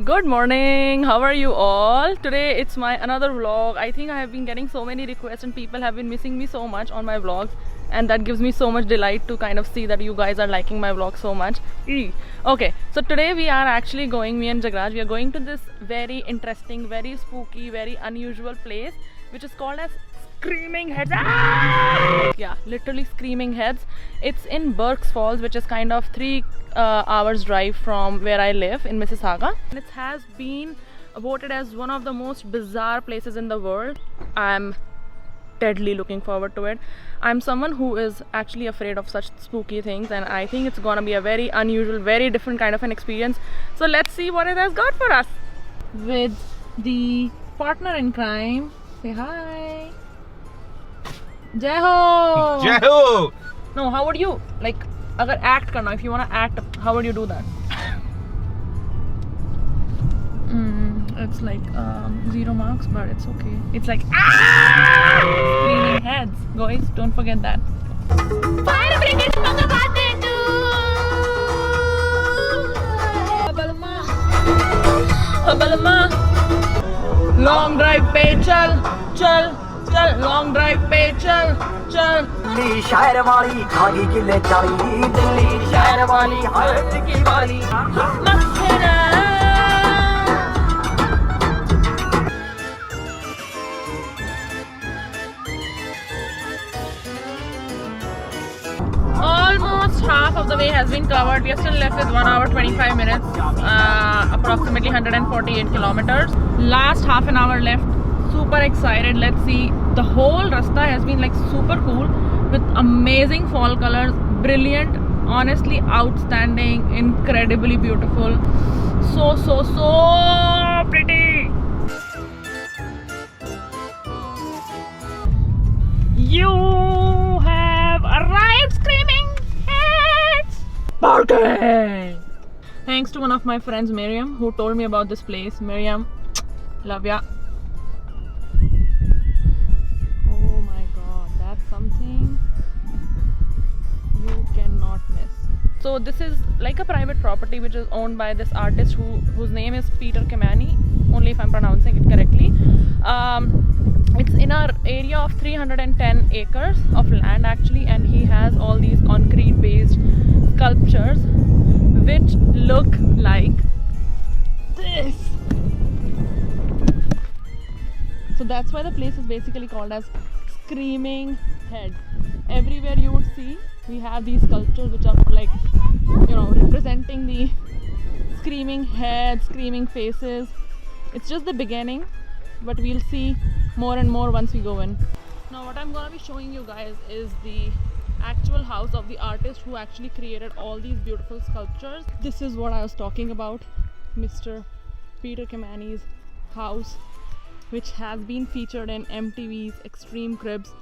Good morning, how are you all? Today it's my another vlog. I think I have been getting so many requests and people have been missing me so much on my vlogs, and that gives me so much delight to kind of see that you guys are liking my vlog so much. Okay, so today we are actually going, me and Jagraj, we are going to this very interesting, very spooky, very unusual place which is called as Screaming Heads. Yeah, literally Screaming Heads. It's in Berks Falls, which is kind of 3 hours drive from where I live in Mississauga, and it has been voted as one of the most bizarre places in the world. I'm deadly looking forward to it. I'm someone who is actually afraid of such spooky things, and I think it's gonna be a very unusual, very different kind of an experience. So let's see what it has got for us. With the partner in crime, say hi. Jai Ho! Jai Ho! No, how would you like? Agar act karna, if you wanna act, how would you do that? It's like 0 marks, but it's okay. It's like Screaming Heads, guys. Don't forget that. Fire brigade long drive pe chal chal chal, long drive pe chal chal. Delhi शहर वाली खागी किले चाली, दिल्ली शहर वाली हाथ की वाली Almost half of the way has been covered. We are still left with 1 hour 25 minutes, approximately 148 kilometers. Last half an hour left. Super excited. Let's see. The whole rasta has been like super cool with amazing fall colors, brilliant, honestly outstanding, incredibly beautiful, so pretty. You have arrived, Screaming Heads party. Thanks to one of my friends, Miriam, who told me about this place. Miriam, love ya. Oh my god, that's something you cannot miss. So this is like a private property which is owned by this artist whose name is Peter Kamani, only if I'm pronouncing it correctly. It's in our area of 310 acres of land actually, and he has all these concrete based sculptures which look like this. So that's why the place is basically called as Screaming Heads. Everywhere you would see, we have these sculptures which are more like, representing the screaming heads, screaming faces. It's just the beginning, but we'll see more and more once we go in. Now what I'm gonna be showing you guys is the actual house of the artist who actually created all these beautiful sculptures. This is what I was talking about, Mr. Peter Kamani's house, which has been featured in MTV's Extreme Cribs,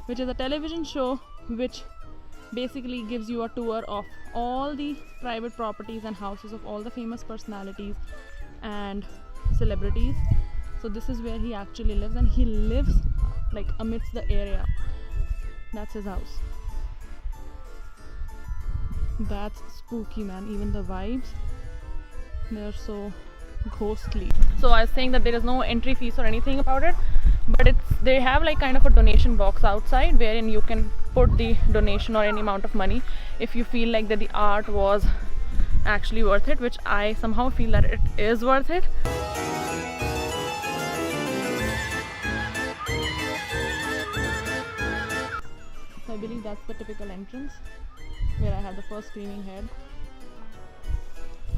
which is a television show which basically gives you a tour of all the private properties and houses of all the famous personalities and celebrities. So this is where he actually lives, and he lives like amidst the area. That's his house. That's spooky, man. Even the vibes, they're so ghostly. So I was saying that there is no entry fees or anything about it, but they have like kind of a donation box outside wherein you can put the donation or any amount of money if you feel like that the art was actually worth it, which I somehow feel that it is worth it. So I believe that's the typical entrance where I have the first screaming head,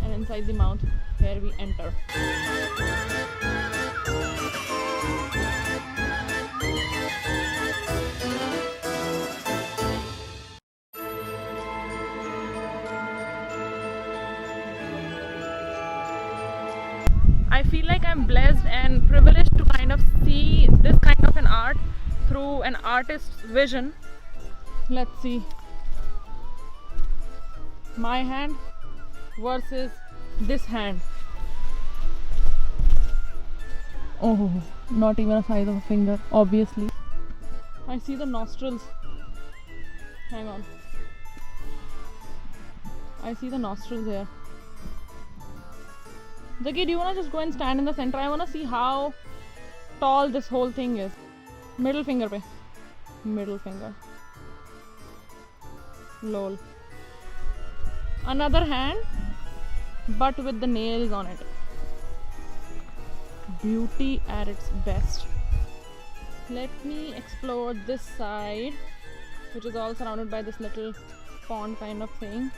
and inside the mouth where we enter. I feel like I'm blessed and privileged to kind of see this kind of an art through an artist's vision. Let's see. My hand versus this hand. Oh, not even a size of a finger, obviously. I see the nostrils. Hang on. I see the nostrils here. Zaki, do you want to just go and stand in the center? I want to see how tall this whole thing is. Middle finger pe. Middle finger. Lol. Another hand, but with the nails on it. Beauty at its best. Let me explore this side, which is all surrounded by this little pond kind of thing.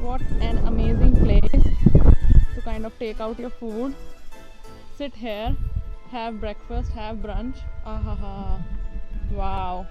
What an amazing place to kind of take out your food, sit here, have breakfast, have brunch. Ahaha. Wow.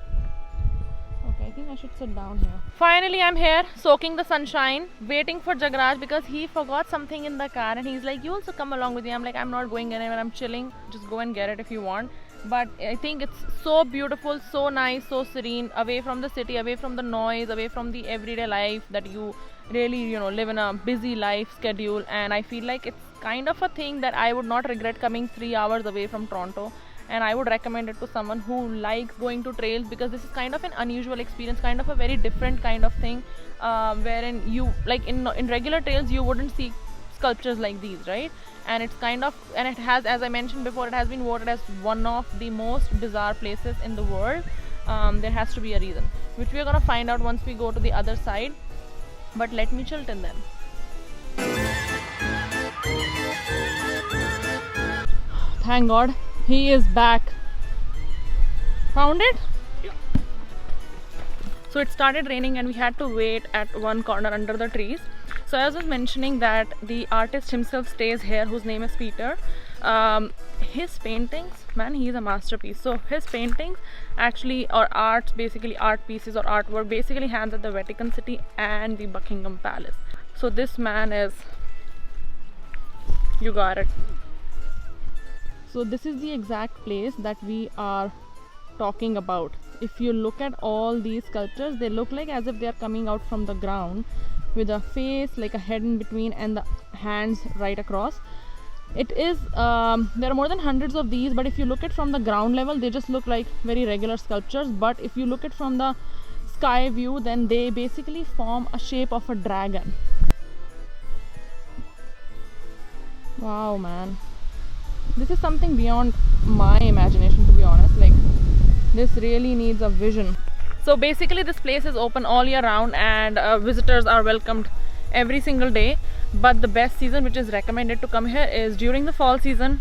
Okay, I think I should sit down here. Finally, I'm here soaking the sunshine, waiting for Jagraj because he forgot something in the car and he's like, you also come along with me. I'm like, I'm not going anywhere, I'm chilling. Just go and get it if you want. But I think it's so beautiful, so nice, so serene, away from the city, away from the noise, away from the everyday life that you really, live in a busy life schedule. And I feel like it's kind of a thing that I would not regret coming 3 hours away from Toronto. And I would recommend it to someone who likes going to trails, because this is kind of an unusual experience, kind of a very different kind of thing, wherein you, like in regular trails, you wouldn't see sculptures like these, right? And it's kind of, and it has, as I mentioned before, it has been voted as one of the most bizarre places in the world. There has to be a reason, which we are gonna find out once we go to the other side. But let me chill till then. Thank God. He is back. Found it? Yeah. So it started raining and we had to wait at one corner under the trees. So as I was mentioning that the artist himself stays here, whose name is Peter. His paintings, man, he's a masterpiece. So his paintings actually are art, basically art pieces or artwork, basically hangs at the Vatican City and the Buckingham Palace. So this man is, you got it. So this is the exact place that we are talking about. If you look at all these sculptures, they look like as if they are coming out from the ground with a face, like a head in between and the hands right across. It is, there are more than hundreds of these, but if you look at from the ground level, they just look like very regular sculptures. But if you look at from the sky view, then they basically form a shape of a dragon. Wow, man. This is something beyond my imagination, to be honest. Like, this really needs a vision. So basically this place is open all year round and visitors are welcomed every single day. But the best season which is recommended to come here is during the fall season.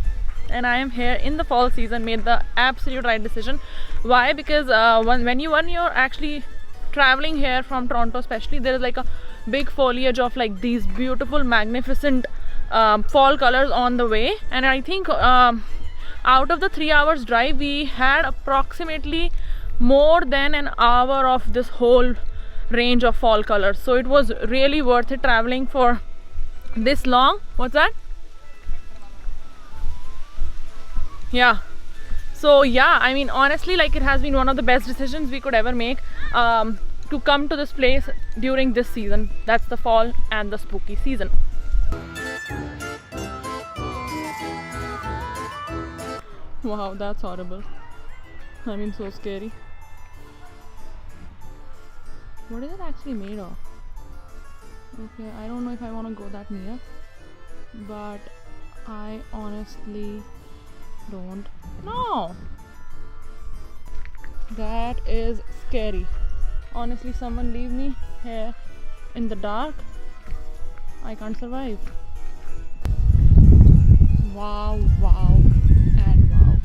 And I am here in the fall season, made the absolute right decision. Why? Because when you're actually traveling here from Toronto especially, there is like a big foliage of like these beautiful, magnificent fall colors on the way. And I think out of the 3 hours drive, we had approximately more than an hour of this whole range of fall colors. So it was really worth it traveling for this long. What's that? Yeah. So yeah, I mean, honestly, like, it has been one of the best decisions we could ever make to come to this place during this season. That's the fall and the spooky season. Wow, that's horrible. I mean, so scary. What is it actually made of? Okay, I don't know if I want to go that near, but I honestly don't know. That is scary. Honestly, someone leave me here in the dark. I can't survive. Wow, wow, and wow.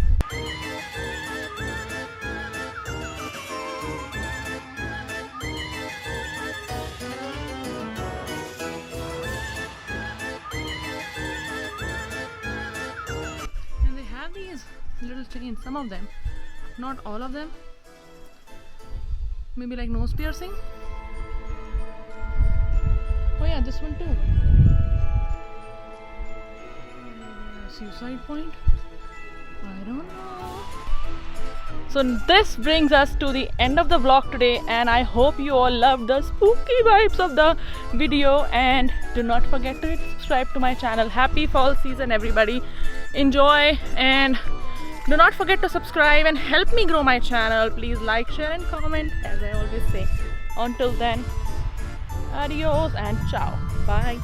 And they have these little chains, some of them, not all of them. Maybe like nose piercing. Oh yeah, this one too. Suicide point? I don't know. So this brings us to the end of the vlog today, and I hope you all loved the spooky vibes of the video. And do not forget to subscribe to my channel. Happy fall season, everybody. Enjoy and Do not forget to subscribe and help me grow my channel. Please like, share and comment, as I always say. Until then, adios and ciao. Bye.